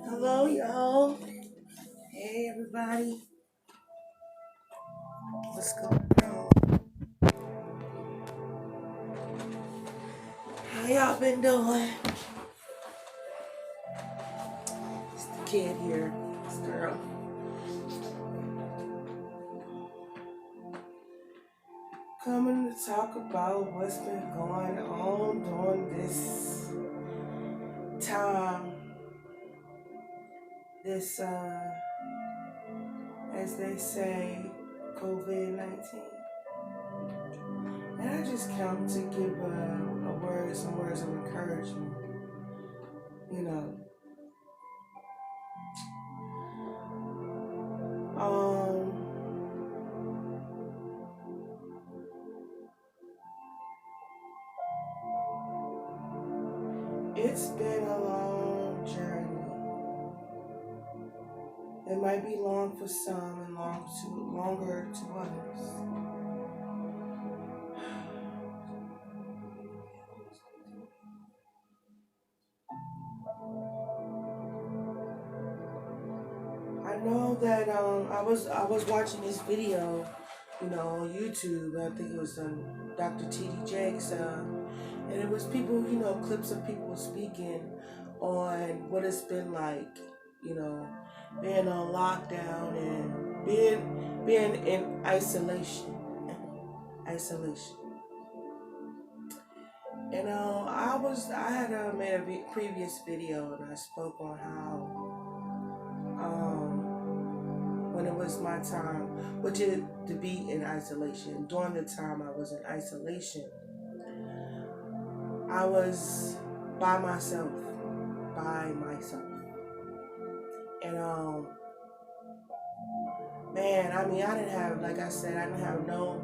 Hello, y'all. Hey, everybody. What's going on? How y'all been doing? It's the kid here. This girl. Coming to talk about what's been going on during this time. This, as they say, CoVid-19. And I just come to give some words of encouragement. You know, it's been a long journey. It might be long for some and longer to others. I know that I was watching this video, on YouTube. I think it was Dr. T.D. Jakes, and it was people, clips of people speaking on what it's been like, being on lockdown and being in isolation. Isolation. And I had made a previous video and I spoke on how when it was my time, which is to be in isolation. During the time I was in isolation, I was by myself, and man, I mean, I didn't have, like I said, I didn't have no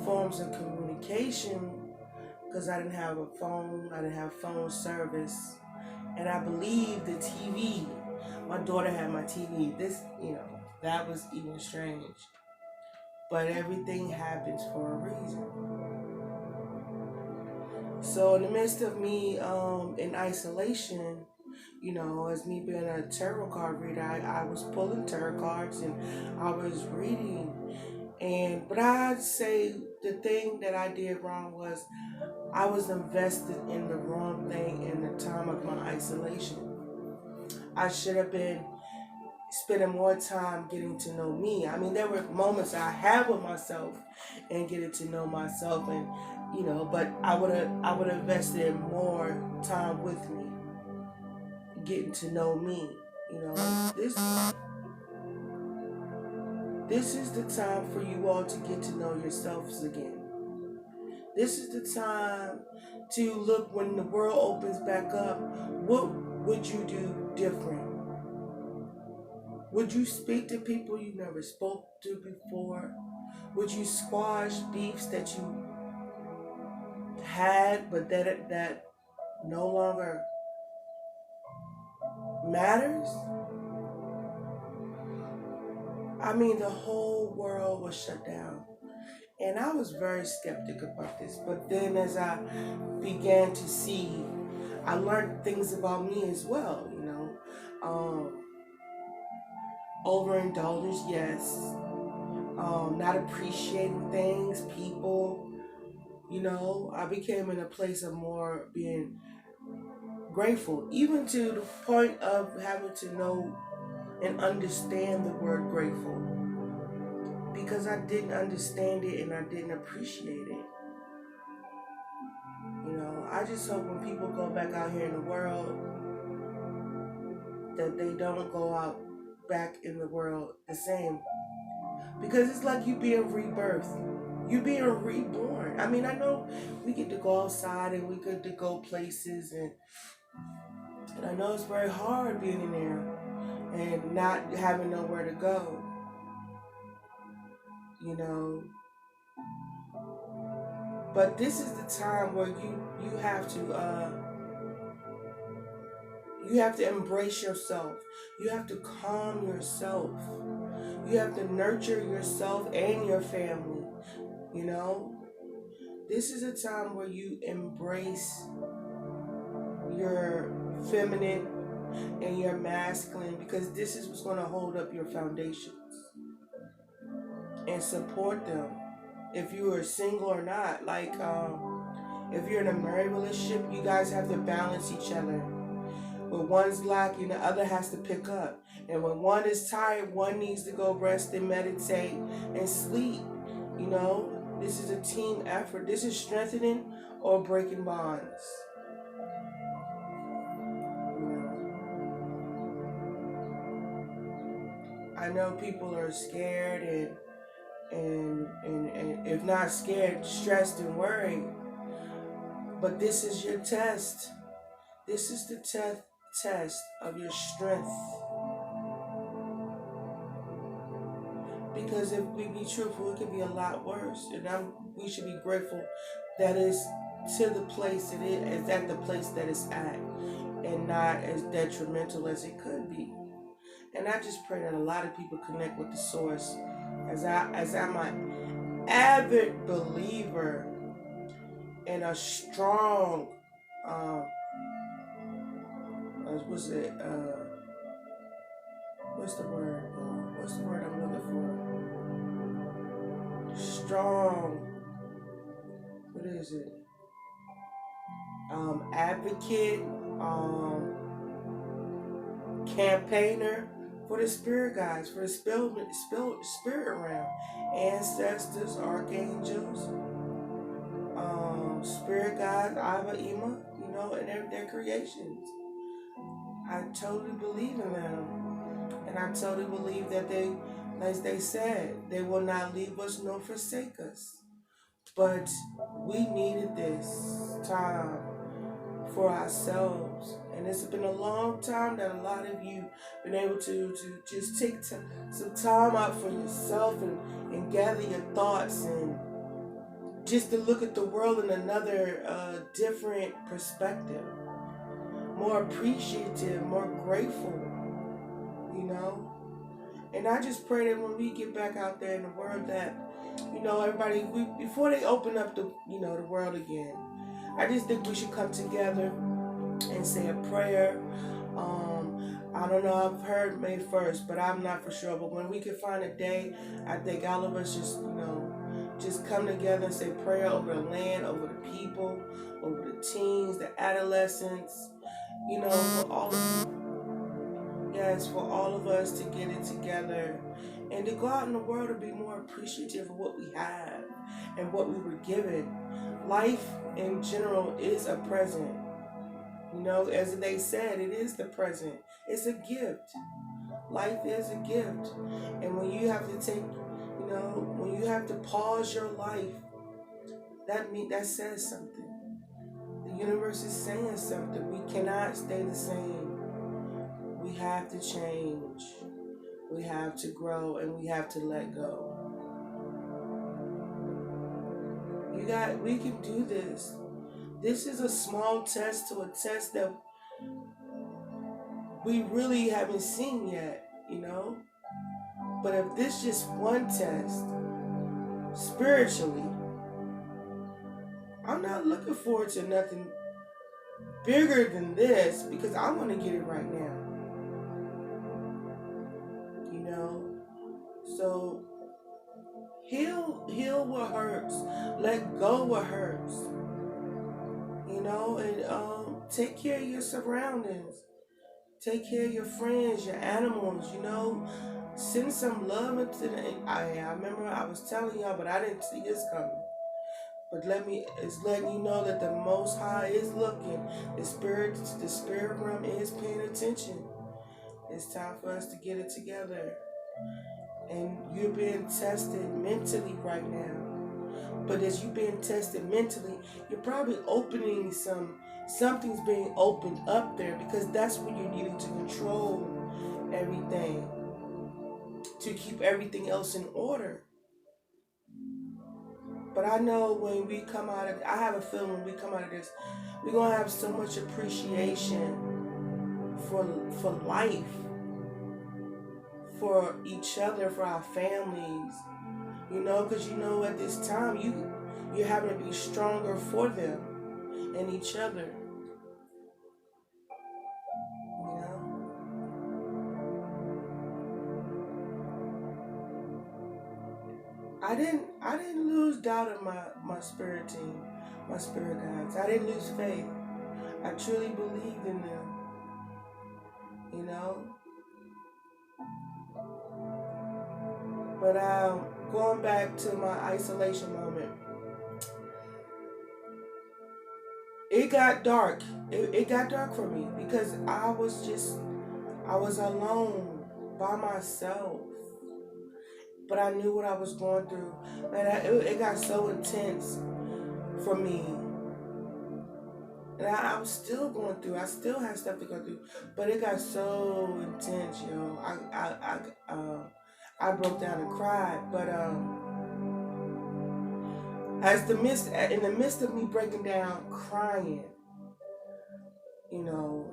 forms of communication because I didn't have a phone, I didn't have phone service, and I believe the TV. My daughter had my TV. That was even strange. But everything happens for a reason. So in the midst of me in isolation, as me being a tarot card reader, I was pulling tarot cards and I was reading. But I'd say the thing that I did wrong was I was invested in the wrong thing in the time of my isolation. I should have been spending more time getting to know me. I mean, there were moments I had with myself and getting to know myself, and but I would have invested more time with me, getting to know me. This is the time for you all to get to know yourselves again. This is the time to look when the world opens back up. What would you do different? Would you speak to people you never spoke to before? Would you squash beefs that you had but that no longer matters? I mean, the whole world was shut down. And I was very skeptical about this. But then as I began to see, I learned things about me as well, Overindulgence, yes. Not appreciating things, people. I became in a place of more being grateful, even to the point of having to know and understand the word grateful, because I didn't understand it and I didn't appreciate it. I just hope when people go back out here in the world that they don't go out back in the world the same, because it's like you being rebirthed, you being reborn. I mean, I know we get to go outside and we get to go places, and I know it's very hard being in there and not having nowhere to go, but this is the time where you have to embrace yourself. You have to calm yourself. You have to nurture yourself and your family. This is a time where you embrace your feminine, and your masculine, because this is what's going to hold up your foundations and support them. If you are single or not, like if you're in a married relationship, you guys have to balance each other. When one's lacking, the other has to pick up. And when one is tired, one needs to go rest and meditate and sleep. You know, this is a team effort. This is strengthening or breaking bonds. You know, I know people are scared and if not scared, stressed and worried. But this is your test. This is the test of your strength. Because if we be truthful, it could be a lot worse. And we should be grateful that it's to the place it is at the place that it's at, and not as detrimental as it could be. And I just pray that a lot of people connect with the source. As I'm an avid believer in a strong what's the word? What's the word I'm looking for? Strong. What is it? Advocate, campaigner for the spirit guides, for the spirit realm, ancestors, archangels, spirit guides, Ava, Ima, you know, and their creations. I totally believe in them. And I totally believe that they, as they said, they will not leave us nor forsake us. But we needed this time for ourselves. And it's been a long time that a lot of you been able to just take some time out for yourself and gather your thoughts and just to look at the world in another different perspective. More appreciative, more grateful, you know. And I just pray that when we get back out there in the world that, you know, everybody, before they open up the world again, I just think we should come together and say a prayer. I don't know, I've heard May 1st, but I'm not for sure. But when we can find a day, I think all of us just come together and say prayer over the land, over the people, over the teens, the adolescents, you know, for all of yes, for all of us to get it together and to go out in the world and be more appreciative of what we have and what we were given. Life in general is a present. You know, as they said, it is the present. It's a gift. Life is a gift. And when you have to when you have to pause your life, that says something. The universe is saying something. We cannot stay the same. We have to change. We have to grow, and we have to let go. We can do this. This is a small test to a test that we really haven't seen yet, you know? But if this just one test, spiritually, I'm not looking forward to nothing bigger than this because I want to get it right now. You know? So heal what hurts. Let go what hurts. You know, and take care of your surroundings. Take care of your friends, your animals, you know. Send some love into I remember I was telling y'all, but I didn't see this coming. But it's letting you know that the Most High is looking. The spirit realm is paying attention. It's time for us to get it together. And you're being tested mentally right now. But as you're being tested mentally, you're probably opening something's being opened up there because that's when you're needing to control everything, to keep everything else in order. But I know when we come out of, I have a feeling when we come out of this, we're going to have so much appreciation for life, for each other, for our families, you know, because you know at this time you're having to be stronger for them and each other, you know. I didn't lose doubt in my spirit team, my spirit guides. I didn't lose faith. I truly believed in them, you know. But going back to my isolation moment, it got dark. It got dark for me because I was alone by myself. But I knew what I was going through. Man, it got so intense for me. And I was still going through. I still had stuff to go through. But it got so intense, yo. I broke down and cried. But in the midst of me breaking down, crying, you know,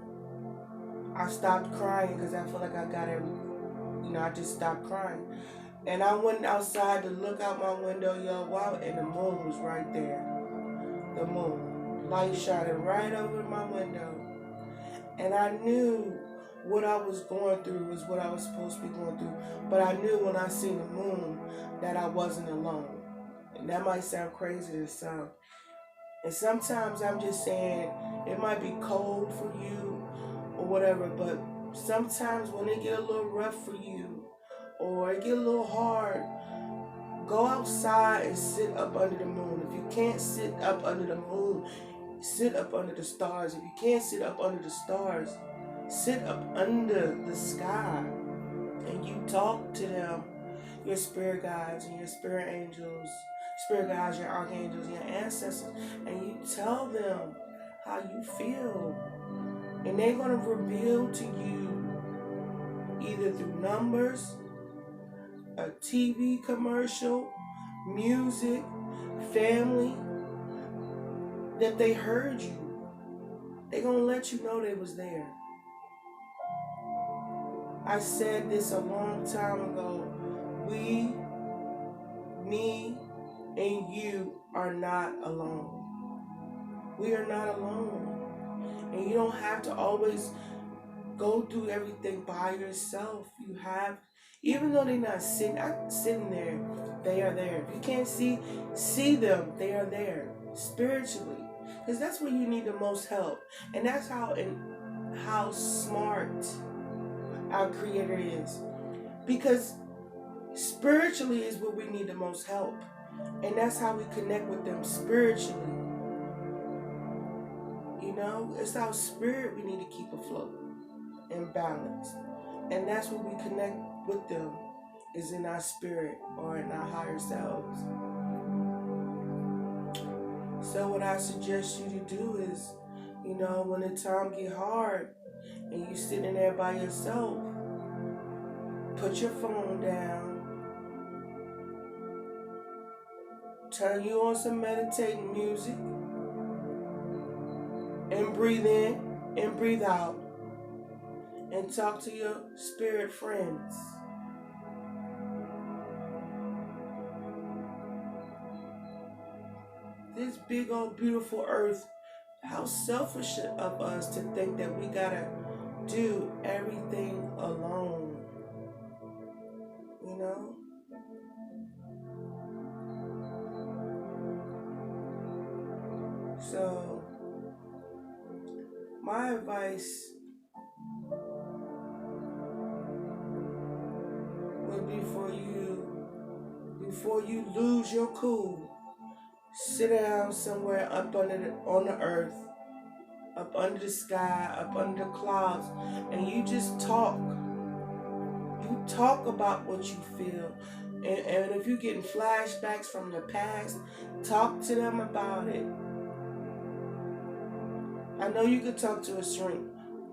I stopped crying because I felt like I got everything. You know, I just stopped crying. And I went outside to look out my window, yo, wow, and the moon was right there. The moon. Light shining right over my window. And I knew what I was going through was what I was supposed to be going through. But I knew when I seen the moon that I wasn't alone. And that might sound crazy to some. And sometimes I'm just saying it might be cold for you or whatever, but sometimes when it get a little rough for you or it get a little hard, go outside and sit up under the moon. If you can't sit up under the moon, sit up under the stars. If you can't sit up under the stars, sit up under the sky and you talk to them, your spirit guides and your spirit angels, spirit guides, your archangels, your ancestors, and you tell them how you feel. And they're going to reveal to you either through numbers, a TV commercial, music, family, that they heard you. They're going to let you know they was there. I said this a long time ago. We, me, and you are not alone. We are not alone. And you don't have to always go through everything by yourself. You have, even though they're not sitting there, they are there. If you can't see them, they are there spiritually. Because that's where you need the most help. And that's how smart our Creator is. Because spiritually is where we need the most help. And that's how we connect with them spiritually. You know, it's our spirit we need to keep afloat and balanced. And that's where we connect with them, is in our spirit or in our higher selves. So what I suggest you to do is, you know, when the time get hard and you sitting there by yourself, put your phone down, turn you on some meditating music, and breathe in and breathe out, and talk to your spirit friends. This big old beautiful earth, how selfish of us to think that we gotta do everything alone. You know? So, my advice would be before you lose your cool, sit down somewhere up on the earth, up under the sky, up under the clouds, and you just talk. You talk about what you feel. And if you're getting flashbacks from the past, talk to them about it. I know you could talk to a shrink,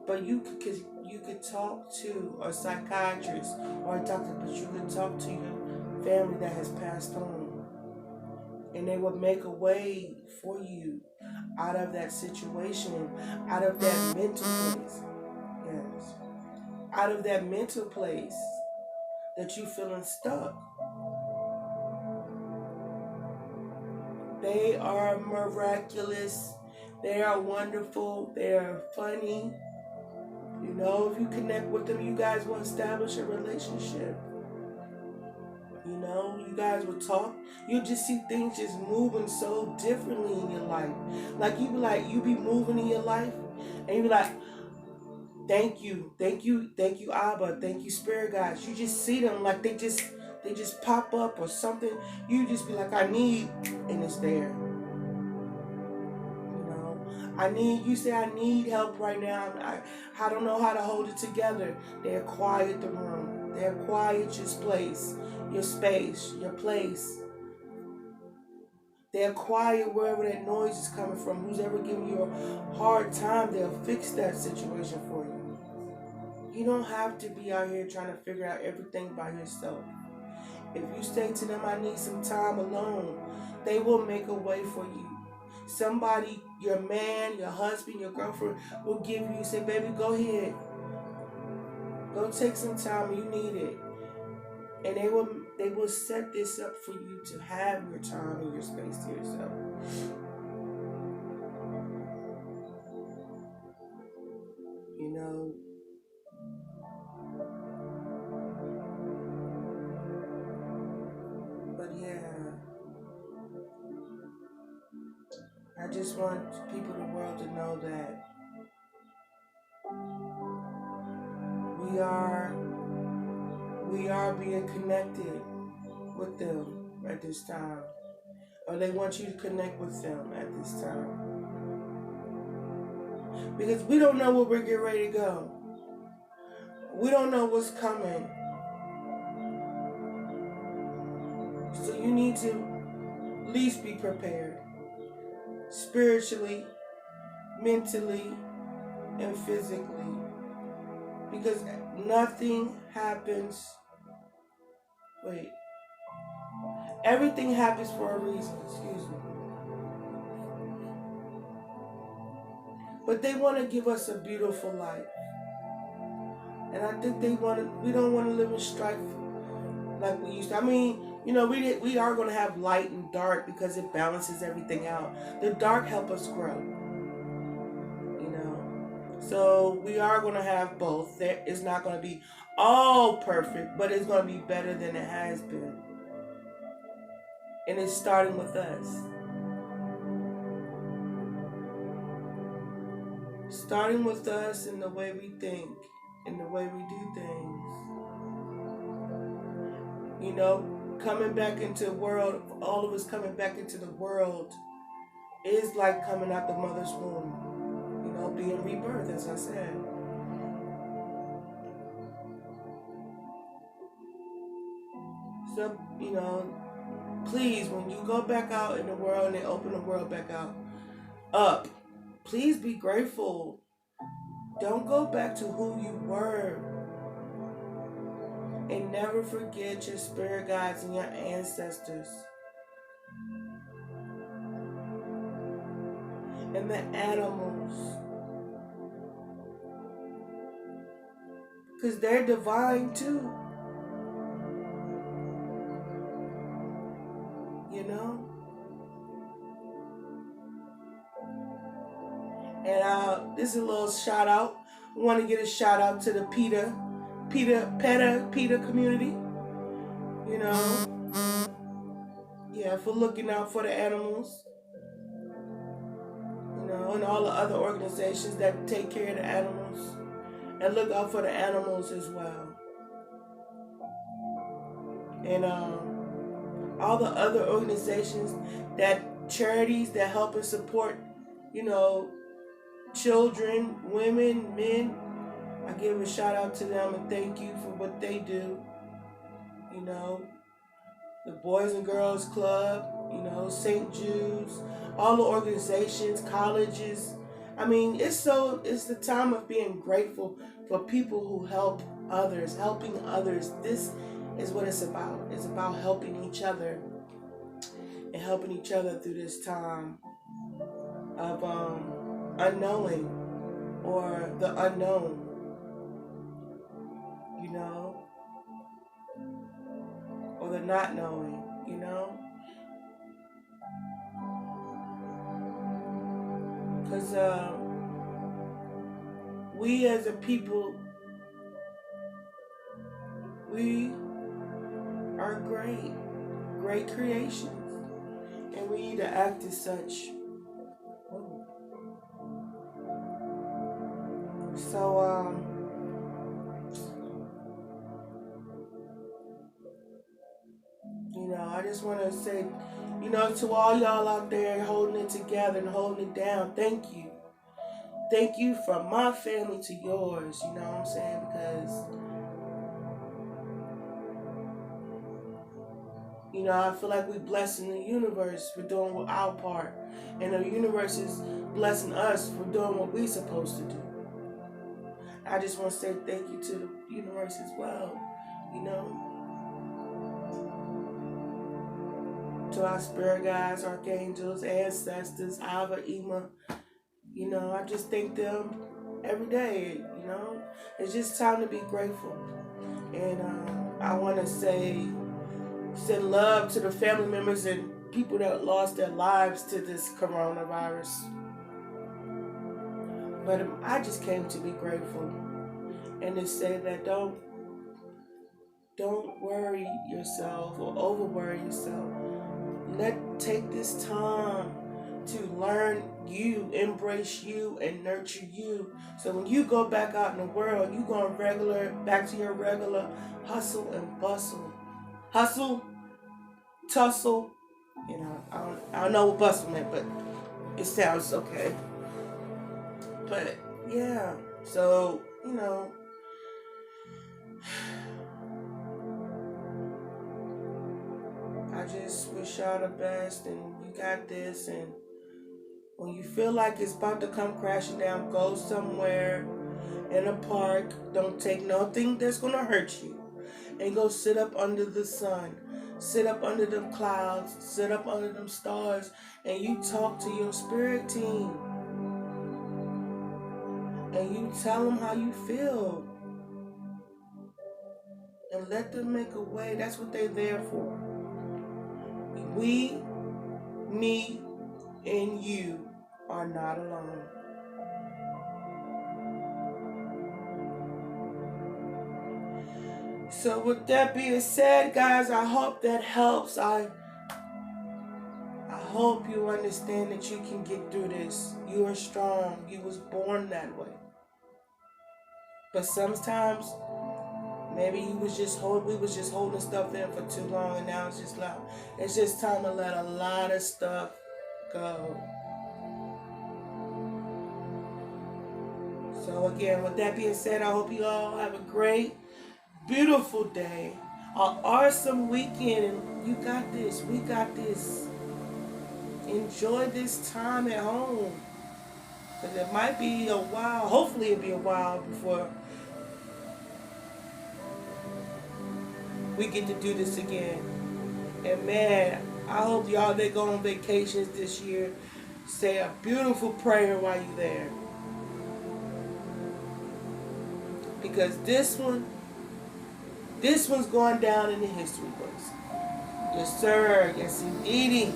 but you could talk to a psychiatrist or a doctor, but you could talk to your family that has passed on. And they will make a way for you out of that situation, out of that mental place. Yes. Out of that mental place that you feeling stuck. They are miraculous. They are wonderful. They are funny. You know, if you connect with them, you guys will establish a relationship. You know, you guys would talk. You'll just see things just moving so differently in your life. Like you be moving in your life, and you be like, thank you, thank you, thank you, Abba, thank you, Spirit guides. You just see them like they just pop up or something. You just be like, I need, and it's there. You know, I need. You say I need help right now. I don't know how to hold it together. They'll quiet the room. They'll quiet your place, your space, your place. They'll quiet wherever that noise is coming from. Who's ever giving you a hard time, they'll fix that situation for you. You don't have to be out here trying to figure out everything by yourself. If you say to them, I need some time alone, they will make a way for you. Somebody, your man, your husband, your girlfriend will give you, say, baby, go ahead. Go take some time. You need it. And they will set this up for you to have your time and your space to yourself. You know, but yeah, I just want people in the world to know that we are being connected with them at this time. Or they want you to connect with them at this time. Because we don't know where we're getting ready to go. We don't know what's coming. So you need to at least be prepared. Spiritually, mentally, and physically. Because nothing happens. Wait. Everything happens for a reason. Excuse me. But they want to give us a beautiful life. And I think we don't want to live in strife like we used to. I mean, you know, we are going to have light and dark because it balances everything out. The dark help us grow. You know. So we are going to have both. There is not going to be all perfect, but it's going to be better than it has been. And it's starting with us. Starting with us in the way we think, in the way we do things. You know, coming back into the world, all of us coming back into the world is like coming out the mother's womb. You know, being rebirthed, as I said. So, you know, please, when you go back out in the world and they open the world back up, please be grateful. Don't go back to who you were. And never forget your spirit guides and your ancestors. And the animals. Because they're divine too. You know? And this is a little shout out. I want to get a shout out to the PETA community. You know? Yeah, for looking out for the animals. You know, and all the other organizations that take care of the animals. And look out for the animals as well. And all the other organizations, charities that help and support, you know, children, women, men. I give a shout out to them and thank you for what they do. You know, the Boys and Girls Club, you know, St. Jude's, all the organizations, colleges. I mean, it's the time of being grateful for people who help others, helping others. This is what it's about. It's about helping each other and helping each other through this time of unknowing or the unknown, you know, or the not knowing, you know, because we as a people, we are great, great creations, and we need to act as such. So, I just want to say, to all y'all out there holding it together and holding it down, thank you. Thank you from my family to yours, you know what I'm saying? Because, I feel like we're blessing the universe for doing our part. And the universe is blessing us for doing what we're supposed to do. I just want to say thank you to the universe as well, to our spirit guides, archangels, ancestors, Ava, Ema. I just thank them every day, It's just time to be grateful. And I want to send love to the family members and people that lost their lives to this coronavirus. But I just came to be grateful and to say that don't worry yourself or over worry yourself. Take this time to learn you, embrace you, and nurture you. So when you go back out in the world, you going back to your regular hustle and bustle. Hustle, tussle. I don't know what bustle meant, but it sounds okay. But yeah, so I just wish y'all the best, and you got this. And when you feel like it's about to come crashing down, go somewhere in a park. Don't take nothing that's gonna hurt you, and go sit up under the sun, sit up under them clouds, sit up under them stars, and you talk to your spirit team, and you tell them how you feel, and let them make a way. That's what they're there for. We, me, and you are not alone. So with that being said, guys, I hope that helps. I hope you understand that you can get through this. You are strong. You was born that way. But sometimes maybe we was just holding stuff in for too long, and now it's just loud. It's just time to let a lot of stuff go. So again, with that being said, I hope you all have a great, beautiful day, an awesome weekend, and you got this. We got this. Enjoy this time at home, because it might be a while. Hopefully it'll be a while before we get to do this again. And man, I hope y'all that go on vacations this year say a beautiful prayer while you're there, because this one's going down in the history books. Yes, sir. Yes, indeedy.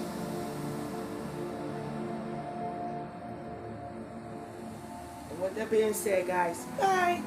And with that being said, guys, bye.